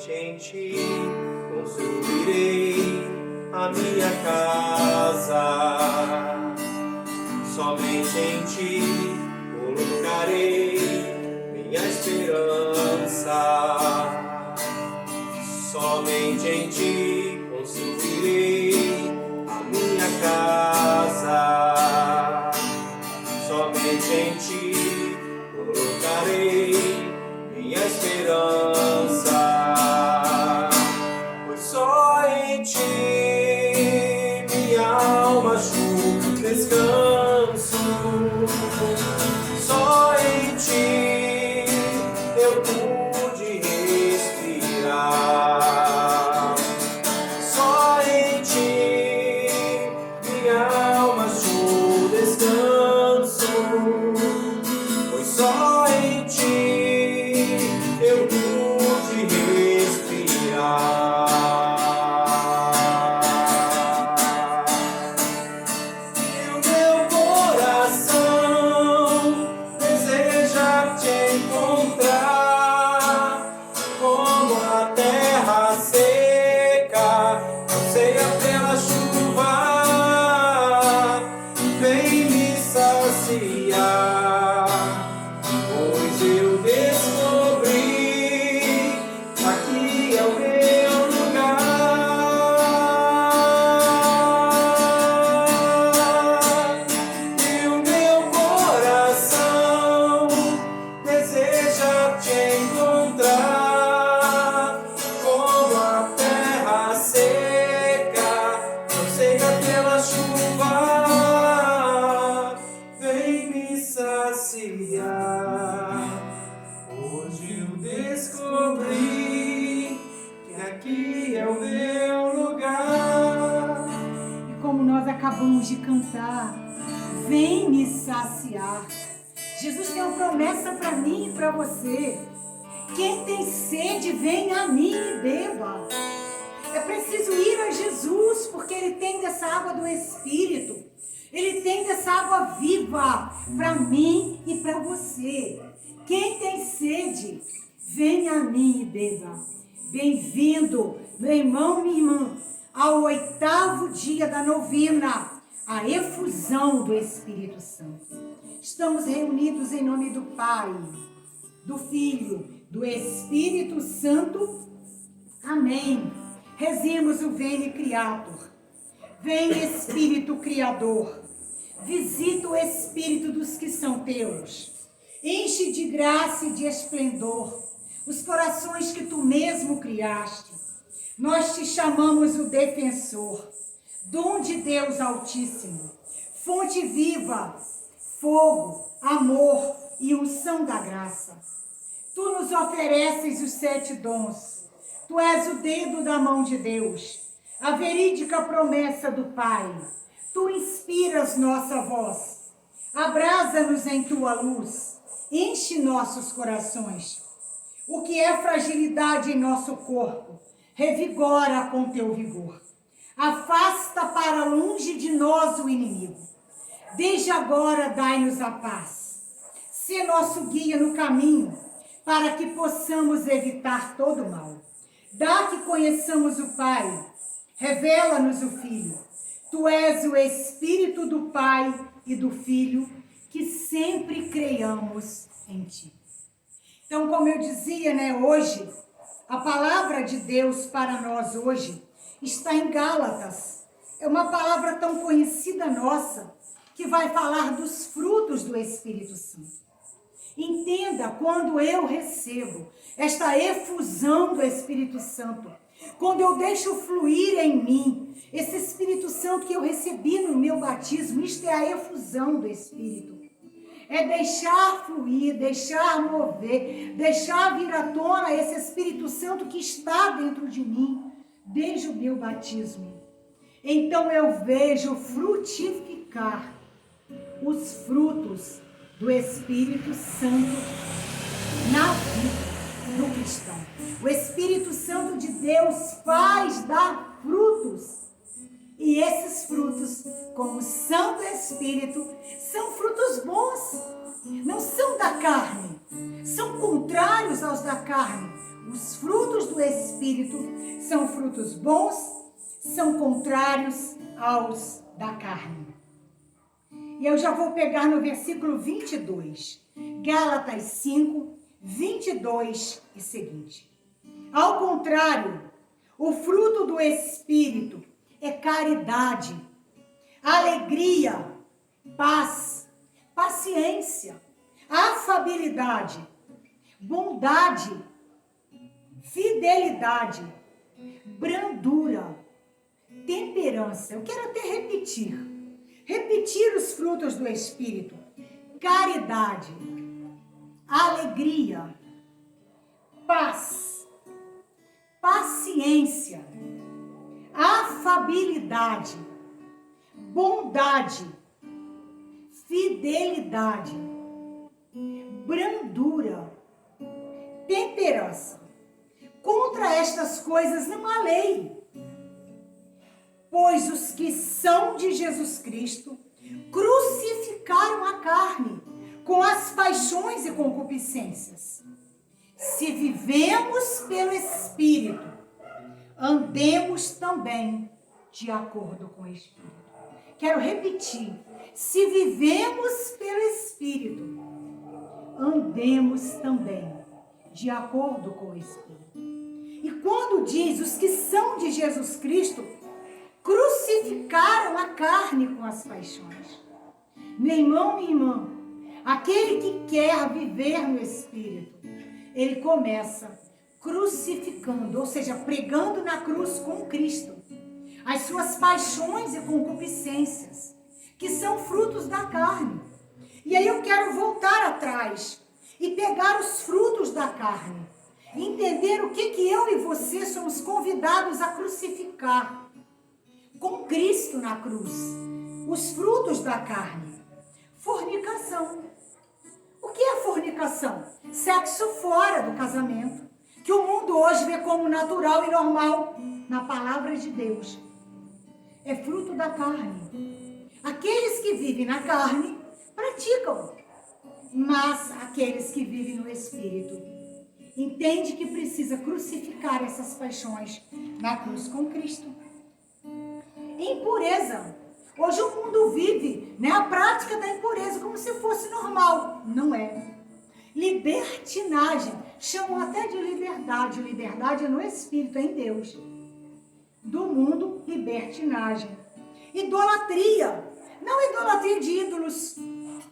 Somente em ti construirei a minha casa. Somente em ti colocarei minha esperança. Somente em ti construirei a minha casa. Somente em ti colocarei minha esperança. Pois só em ti minha alma achou descanso. Só em ti eu pude respirar. Só em ti minha alma achou descanso. Pois só em ti eu pude respirar. E o meu coração deseja te encontrar, como a terra seca anseia pela chuva. Vem me saciar, pois eu descobri aqui é o meu lugar. E o meu coração deseja te encontrar, como a terra seca anseia pela chuva. Vem me saciar, hoje eu descobri que aqui é o meu lugar. E como nós acabamos de cantar, vem me saciar. Jesus tem uma promessa para mim e para você. Quem tem sede, vem a mim e beba. É preciso ir a Jesus, porque Ele tem dessa água do Espírito. Ele tem dessa água viva para mim e para você. Quem tem sede, vem a mim e beba. Bem-vindo, meu irmão, minha irmã, ao 8º dia da novena, a efusão do Espírito Santo. Estamos reunidos em nome do Pai, do Filho, do Espírito Santo. Amém. Rezemos o Veni Criator. Vem, Espírito Criador. Visita o espírito dos que são teus. Enche de graça e de esplendor os corações que tu mesmo criaste. Nós te chamamos o defensor, dom de Deus Altíssimo, fonte viva, fogo, amor e unção da graça. Tu nos ofereces os 7 dons. Tu és o dedo da mão de Deus, a verídica promessa do Pai. Tu inspiras nossa voz. Abrasa-nos em tua luz. Enche nossos corações. O que é fragilidade em nosso corpo, revigora com teu vigor. Afasta para longe de nós o inimigo. Desde agora dai-nos a paz. Sê nosso guia no caminho, para que possamos evitar todo o mal. Dá que conheçamos o Pai, revela-nos o Filho. Tu és o Espírito do Pai e do Filho, que sempre creiamos em Ti. Então, como eu dizia, hoje, a palavra de Deus para nós hoje está em Gálatas. É uma palavra tão conhecida nossa, que vai falar dos frutos do Espírito Santo. Entenda, quando eu recebo esta efusão do Espírito Santo, quando eu deixo fluir em mim esse Espírito Santo que eu recebi no meu batismo, isto é a efusão do Espírito. É deixar fluir, deixar mover, deixar vir à tona esse Espírito Santo que está dentro de mim, desde o meu batismo. Então eu vejo frutificar os frutos do Espírito Santo na vida do cristão. O Espírito Santo de Deus faz dar frutos. E esses frutos, como o Santo Espírito, são frutos bons. Não são da carne. São contrários aos da carne. Os frutos do Espírito são frutos bons, são contrários aos da carne. E eu já vou pegar no versículo 22, Gálatas 5, 22 e seguinte. Ao contrário, o fruto do Espírito é caridade, alegria, paz, paciência, afabilidade, bondade, fidelidade, brandura, temperança. Eu quero até repetir os frutos do Espírito: caridade, alegria, paz, paciência, afabilidade, bondade, fidelidade, brandura, temperança. Contra estas coisas não há lei. Pois os que são de Jesus Cristo crucificaram a carne com as paixões e concupiscências. Se vivemos pelo Espírito, andemos também de acordo com o Espírito. Quero repetir. Se vivemos pelo Espírito, andemos também de acordo com o Espírito. E quando diz os que são de Jesus Cristo, crucificaram a carne com as paixões. Meu irmão, minha irmã, aquele que quer viver no Espírito, ele começa crucificando, ou seja, pregando na cruz com Cristo, as suas paixões e concupiscências, que são frutos da carne. E aí eu quero voltar atrás e pegar os frutos da carne, entender o que eu e você somos convidados a crucificar com Cristo na cruz. Os frutos da carne. Fornicação. O que é fornicação? Sexo fora do casamento, que o mundo hoje vê como natural e normal. Na palavra de Deus, é fruto da carne. Aqueles que vivem na carne praticam, mas aqueles que vivem no Espírito entende que precisa crucificar essas paixões na cruz com Cristo. Impureza. Hoje o mundo vive, a prática da impureza como se fosse normal. Não é. Libertinagem. Chamam até de liberdade. Liberdade é no Espírito, é em Deus. Do mundo, libertinagem. Idolatria. Não idolatria de ídolos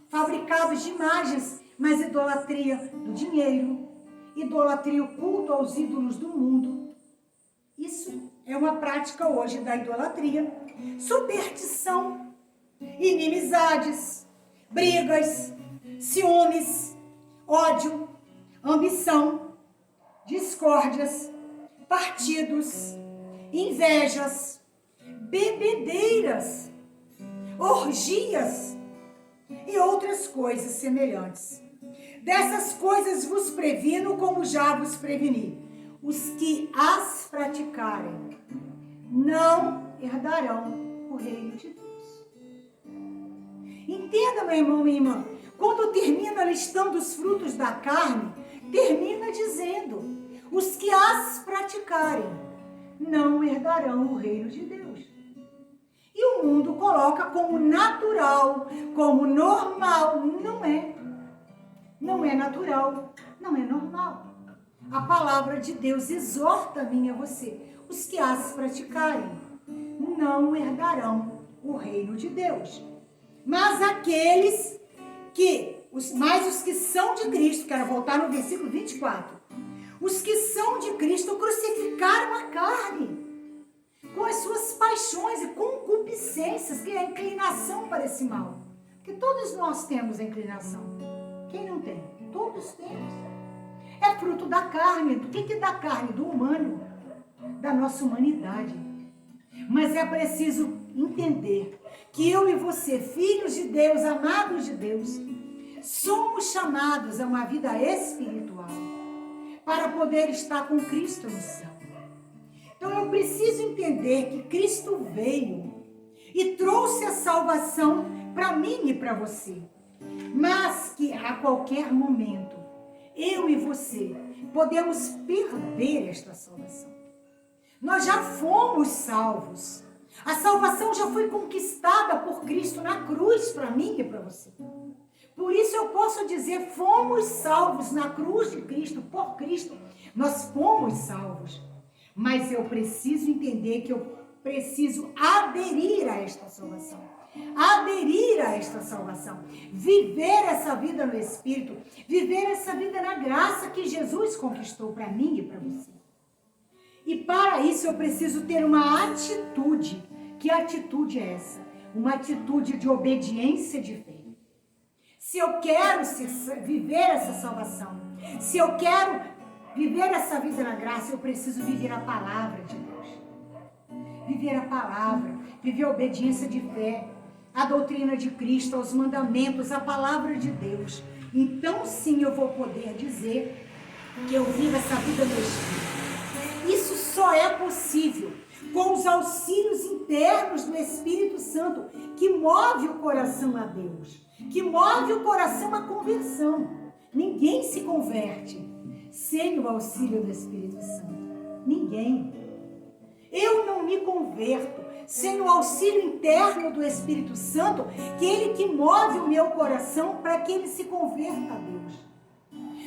fabricados de imagens, mas idolatria do dinheiro. Idolatria, o culto aos ídolos do mundo. Isso é uma prática hoje da idolatria. Superstição, inimizades, brigas, ciúmes, ódio, ambição, discórdias, partidos, invejas, bebedeiras, orgias e outras coisas semelhantes. Dessas coisas vos previno, como já vos preveni. Os que as praticarem não herdarão o reino de Deus. Entenda, meu irmão, minha irmã, quando termina listando os frutos da carne, termina dizendo: os que as praticarem não herdarão o reino de Deus. E o mundo coloca como natural, como normal. Não é. Não é natural, não é normal. A palavra de Deus exorta a mim e a você: os que as praticarem não herdarão o reino de Deus. Mas aqueles que, os que são de Cristo, quero voltar no versículo 24, os que são de Cristo crucificaram a carne com as suas paixões e concupiscências, que é a inclinação para esse mal. Porque todos nós temos a inclinação. Quem não tem? Todos temos. É fruto da carne. Do que é da carne? Do humano. Da nossa humanidade. Mas é preciso entender que eu e você, filhos de Deus, amados de Deus, somos chamados a uma vida espiritual para poder estar com Cristo no céu. Então eu preciso entender que Cristo veio e trouxe a salvação para mim e para você. Mas que a qualquer momento, eu e você podemos perder esta salvação. Nós já fomos salvos. A salvação já foi conquistada por Cristo na cruz para mim e para você. Por isso eu posso dizer, fomos salvos na cruz de Cristo, por Cristo. Nós fomos salvos. Mas eu preciso entender que eu preciso aderir a esta salvação. Aderir a esta salvação. Viver essa vida no Espírito. Viver essa vida na graça que Jesus conquistou para mim e para você. E para isso eu preciso ter uma atitude. Que atitude é essa? Uma atitude de obediência de fé. Se eu quero viver essa salvação, se eu quero viver essa vida na graça, eu preciso viver a palavra de Deus. Viver a palavra, viver a obediência de fé, a doutrina de Cristo, aos mandamentos, a palavra de Deus. Então sim eu vou poder dizer que eu vivo essa vida no Espírito. Isso só é possível com os auxílios internos do Espírito Santo, que move o coração a Deus, que move o coração à conversão. Ninguém se converte sem o auxílio do Espírito Santo. Ninguém. Eu não me converto sem o auxílio interno do Espírito Santo, que é Ele que move o meu coração para que ele se converta a Deus.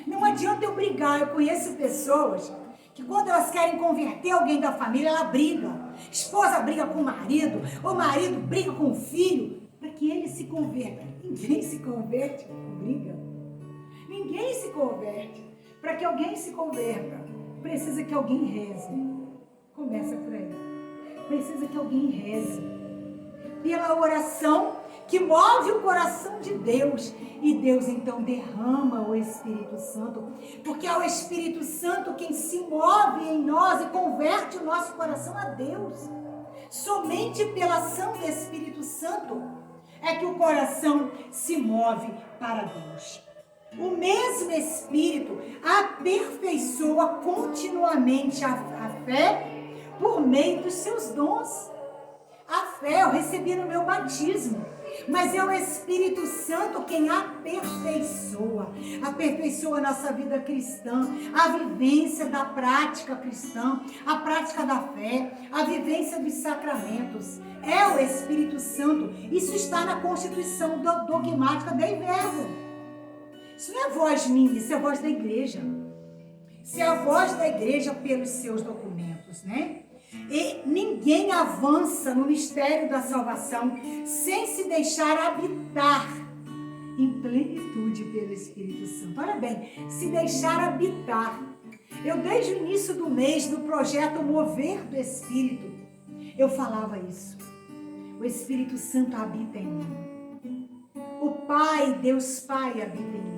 Não adianta eu brigar. Eu conheço pessoas que quando elas querem converter alguém da família, ela briga. Esposa briga com o marido, ou marido briga com o filho, para que ele se converta. Ninguém se converte com briga. Ninguém se converte. Para que alguém se converta, precisa que alguém reze. Começa por aí. Precisa que alguém reze. Pela oração que move o coração de Deus. E Deus então derrama o Espírito Santo. Porque é o Espírito Santo quem se move em nós e converte o nosso coração a Deus. Somente pela ação do Espírito Santo é que o coração se move para Deus. O mesmo Espírito aperfeiçoa continuamente a fé por meio dos seus dons. A fé eu recebi no meu batismo, mas é o Espírito Santo quem aperfeiçoa a nossa vida cristã, a vivência da prática cristã, a prática da fé, a vivência dos sacramentos. É o Espírito Santo. Isso está na Constituição Dogmática da Verbo. Isso não é voz minha, isso é a voz da igreja. Isso é a voz da igreja pelos seus documentos, né? E ninguém avança no mistério da salvação sem se deixar habitar em plenitude pelo Espírito Santo. Olha bem, se deixar habitar. Eu, desde o início do mês, no projeto Mover do Espírito, eu falava isso. O Espírito Santo habita em mim. O Pai, Deus Pai, habita em mim.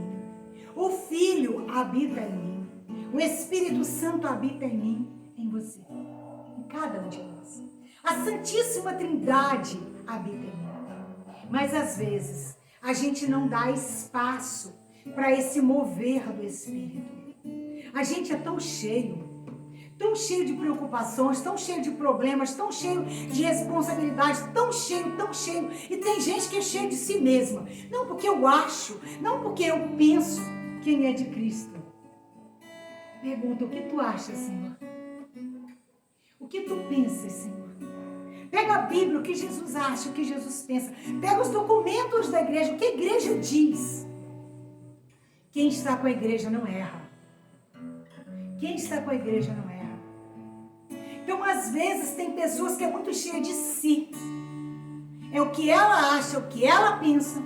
O Filho habita em mim. O Espírito Santo habita em mim, em você. Cada um de nós. A Santíssima Trindade habita em mim. Mas às vezes a gente não dá espaço para esse mover do Espírito. A gente é tão cheio de preocupações, tão cheio de problemas, tão cheio de responsabilidades, tão cheio. E tem gente que é cheia de si mesma. Não porque eu acho, não porque eu penso. Quem é de Cristo? Pergunta, o que tu achas, Senhor? O que tu pensas, Senhor? Pega a Bíblia, o que Jesus acha, o que Jesus pensa. Pega os documentos da igreja, o que a igreja diz. Quem está com a igreja não erra. Quem está com a igreja não erra. Então, às vezes, tem pessoas que é muito cheia de si. É o que ela acha, o que ela pensa.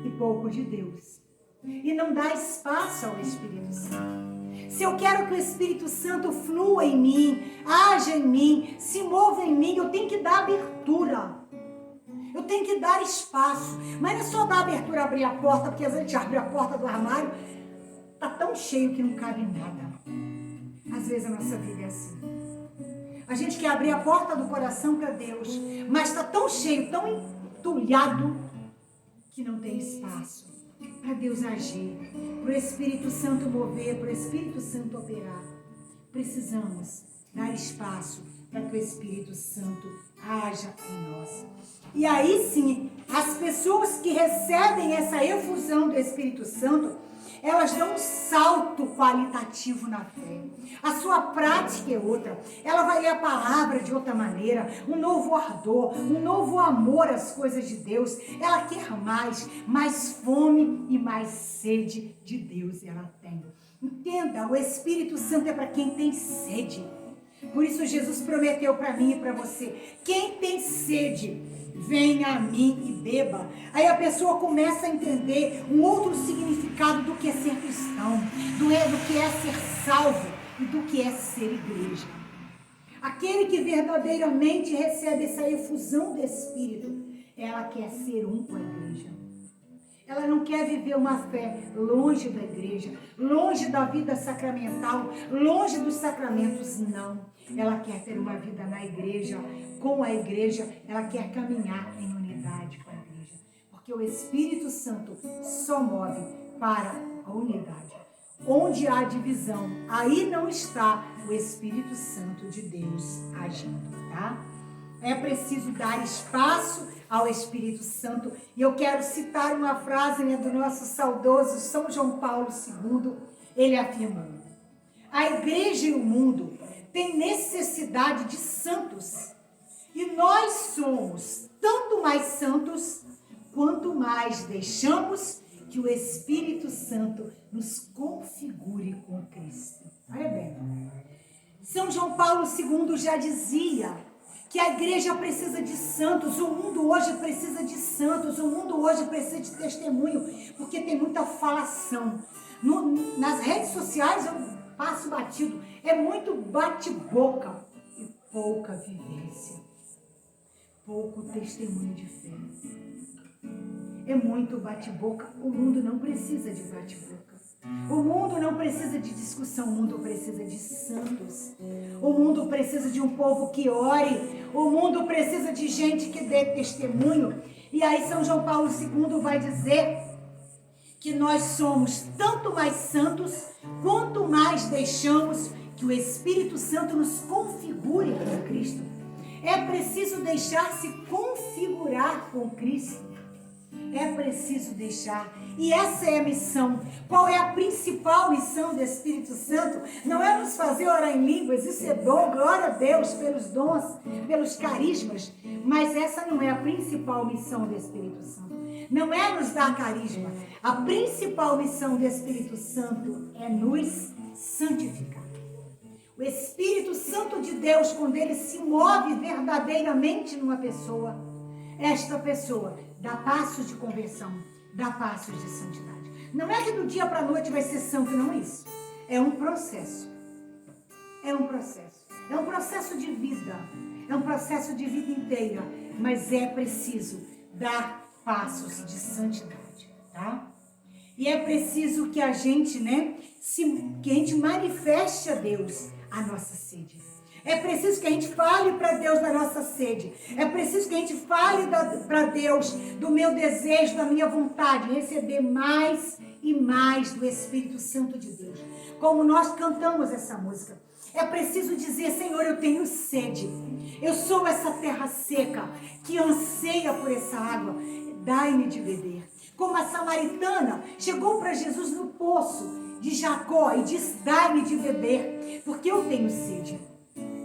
E pouco de Deus. E não dá espaço ao Espírito Santo. Se eu quero que o Espírito Santo flua em mim, haja em mim, se mova em mim, eu tenho que dar abertura. Eu tenho que dar espaço. Mas não é só dar abertura, abrir a porta, porque às vezes a gente abre a porta do armário, está tão cheio que não cabe nada. Às vezes a nossa vida é assim. A gente quer abrir a porta do coração para Deus, mas está tão cheio, tão entulhado, que não tem espaço para Deus agir, para o Espírito Santo mover, para o Espírito Santo operar. Precisamos dar espaço para que o Espírito Santo haja em nós. E aí sim, as pessoas que recebem essa efusão do Espírito Santo, elas dão um salto qualitativo na fé. A sua prática é outra. Ela vai ler a palavra de outra maneira, um novo ardor, um novo amor às coisas de Deus. Ela quer mais fome e mais sede de Deus ela tem. Entenda, o Espírito Santo é para quem tem sede. Por isso Jesus prometeu para mim e para você: quem tem sede, venha a mim e beba. Aí a pessoa começa a entender um outro significado do que é ser cristão, do que é ser salvo e do que é ser igreja. Aquele que verdadeiramente recebe essa efusão do Espírito, ela quer ser um com a igreja. Ela não quer viver uma fé longe da igreja, longe da vida sacramental, longe dos sacramentos, não. Ela quer ter uma vida na igreja, com a igreja, ela quer caminhar em unidade com a igreja. Porque o Espírito Santo só move para a unidade. Onde há divisão, aí não está o Espírito Santo de Deus agindo, tá? É preciso dar espaço ao Espírito Santo. E eu quero citar uma frase, né, do nosso saudoso São João Paulo II. Ele afirmou: a igreja e o mundo têm necessidade de santos. E nós somos tanto mais santos, quanto mais deixamos que o Espírito Santo nos configure com Cristo. Olha bem, São João Paulo II já dizia que a igreja precisa de santos, o mundo hoje precisa de santos, o mundo hoje precisa de testemunho, porque tem muita falação. Nas redes sociais eu passo batido, é muito bate-boca e pouca vivência, pouco testemunho de fé. É muito bate-boca, o mundo não precisa de bate-boca. O mundo não precisa de discussão, o mundo precisa de santos. O mundo precisa de um povo que ore, o mundo precisa de gente que dê testemunho. E aí São João Paulo II vai dizer que nós somos tanto mais santos, quanto mais deixamos que o Espírito Santo nos configure com Cristo. É preciso deixar-se configurar com Cristo. É preciso deixar. E essa é a missão. Qual é a principal missão do Espírito Santo? Não é nos fazer orar em línguas, isso é dom, glória a Deus pelos dons, pelos carismas. Mas essa não é a principal missão do Espírito Santo. Não é nos dar carisma. A principal missão do Espírito Santo é nos santificar. O Espírito Santo de Deus, quando ele se move verdadeiramente numa pessoa, esta pessoa dá passos de conversão, dá passos de santidade. Não é que do dia para a noite vai ser santo, não é isso. É um processo. É um processo. É um processo de vida. É um processo de vida inteira. Mas é preciso dar passos de santidade, tá? E é preciso que a gente, que a gente manifeste a Deus a nossa sede. É preciso que a gente fale para Deus da nossa sede. É preciso que a gente fale para Deus do meu desejo, da minha vontade de receber mais e mais do Espírito Santo de Deus. Como nós cantamos essa música. É preciso dizer: Senhor, eu tenho sede. Eu sou essa terra seca que anseia por essa água. Dai-me de beber. Como a samaritana chegou para Jesus no poço de Jacó e disse: dai-me de beber, porque eu tenho sede.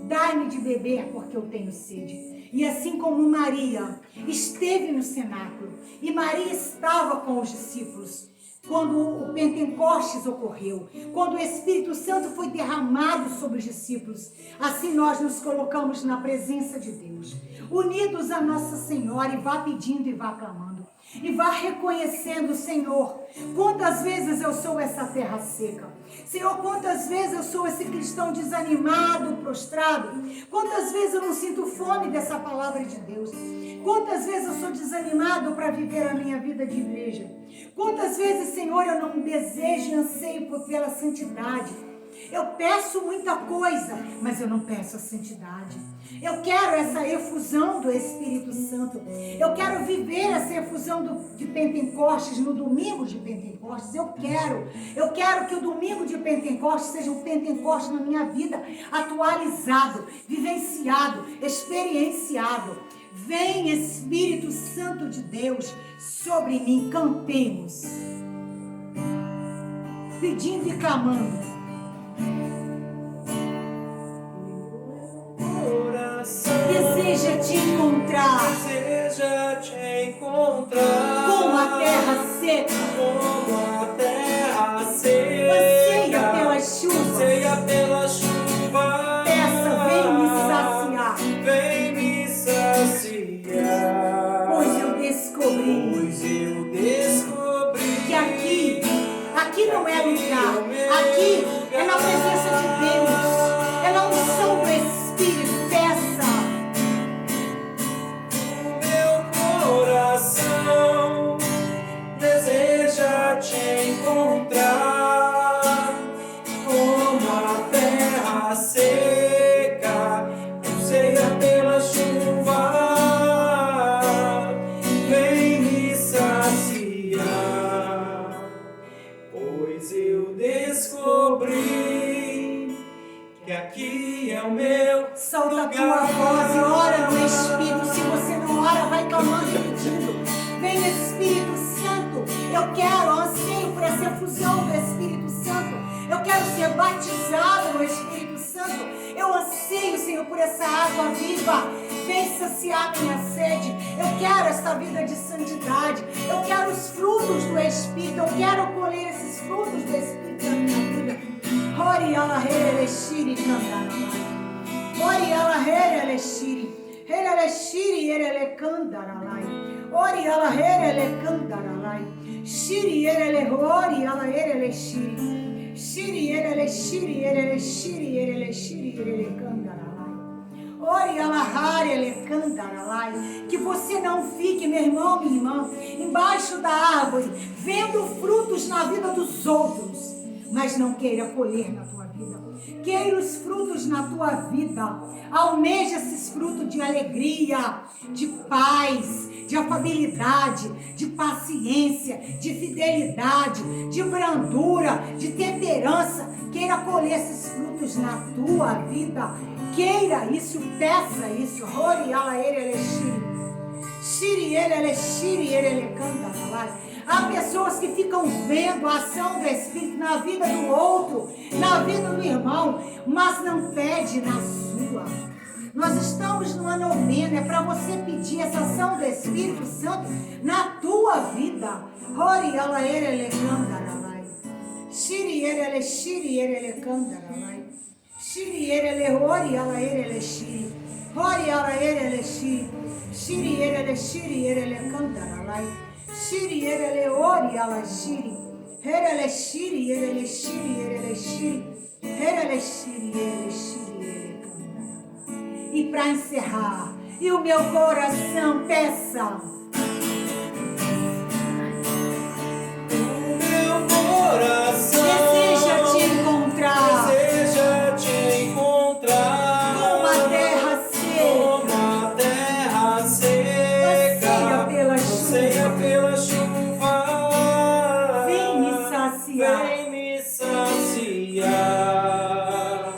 Dai-me de beber, porque eu tenho sede. E assim como Maria esteve no cenáculo, e Maria estava com os discípulos, quando o Pentecostes ocorreu, quando o Espírito Santo foi derramado sobre os discípulos, assim nós nos colocamos na presença de Deus, unidos a Nossa Senhora, e vá pedindo e vá clamando. E vá reconhecendo: Senhor, quantas vezes eu sou essa terra seca. Senhor, quantas vezes eu sou esse cristão desanimado, prostrado. Quantas vezes eu não sinto fome dessa palavra de Deus. Quantas vezes eu sou desanimado para viver a minha vida de igreja. Quantas vezes, Senhor, eu não desejo e anseio pela santidade. Eu peço muita coisa, mas eu não peço a santidade. Eu quero essa efusão do Espírito Santo. Eu quero viver essa efusão de Pentecostes no domingo de Pentecostes. Eu quero que o domingo de Pentecostes seja um Pentecostes na minha vida, atualizado, vivenciado, experienciado. Vem, Espírito Santo de Deus, sobre mim. Cantemos. pedindo e clamando. Deseja te encontrar como a terra seca, anseia pela chuva, peça, vem me saciar, pois eu descobri que aqui não é lugar, aqui é na presença de Deus, é na unção do Espírito. Peça. Deseja te encontrar como a terra seca, anseia pela chuva, vem me saciar, pois eu descobri que aqui é o meu Solta a tua lugar. voz e ora no Espírito. Se você não ora, vai clamando e pedindo. Vem Espírito Santo, eu quero, anseio por essa efusão do Espírito Santo. Eu quero ser batizado no Espírito Santo. Eu anseio, Senhor, por essa água viva. Vem saciar minha sede. Eu quero esta vida de santidade. Eu quero os frutos do Espírito. Eu quero colher esses frutos do Espírito na minha vida. Ori ala hele shiri kandaralai. Ori ala hele shiri. Hele shiri ele kandaralai. Ori ala hele kandaralai. Shiri ele ori ala ele shiri. Shiri ele shiri ele shiri ele shiri ele kandaralai. Ori ala ele kandaralai. Que você não fique, meu irmão, minha irmã, embaixo da árvore, vendo frutos na vida dos outros, mas não queira colher na tua vida. Queira os frutos na tua vida. Almeja esses frutos de alegria, de paz, de afabilidade, de paciência, de fidelidade, de brandura, de temperança. Queira colher esses frutos na tua vida. Queira isso, peça isso. Há pessoas que ficam vendo a ação do Espírito na vida do outro, na vida do irmão, mas não pede na sua. Nós estamos numa novena, é para você pedir essa ação do Espírito Santo na tua vida. Shiri erele ori ala shiri, herele shiri erele shiri erele shiri, herele shiri erele shiri erele candarala. E para encerrar, e o meu coração peça. Deseja te encontrar como a terra seca, anseia pela chuva, vem me saciar.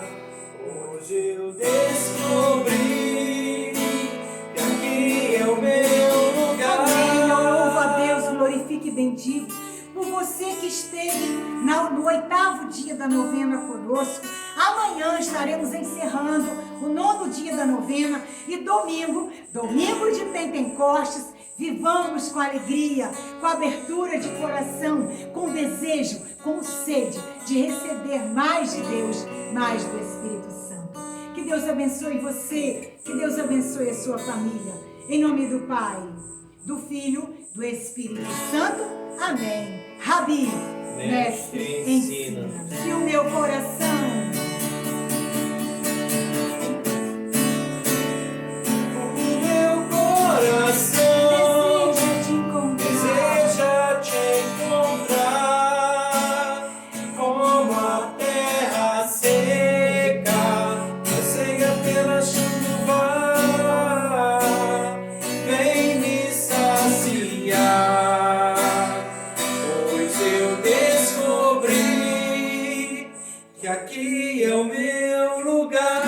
Hoje eu descobri que aqui é o meu lugar. Amém. Eu louvo a Deus, glorifique e bendigo por você que esteve no 8º dia da novena conosco. Amanhã estaremos encerrando o 9º dia da novena e domingo de Pentecostes, vivamos com alegria, com abertura de coração, com desejo, com sede de receber mais de Deus, mais do Espírito Santo. Que Deus abençoe você, que Deus abençoe a sua família. Em nome do Pai, do Filho, do Espírito Santo. Amém. Rabi, mestre, ensina. E o meu coração deseja te encontrar como a terra seca, anseia pela chuva, vem me saciar, pois eu descobri que aqui é o meu lugar.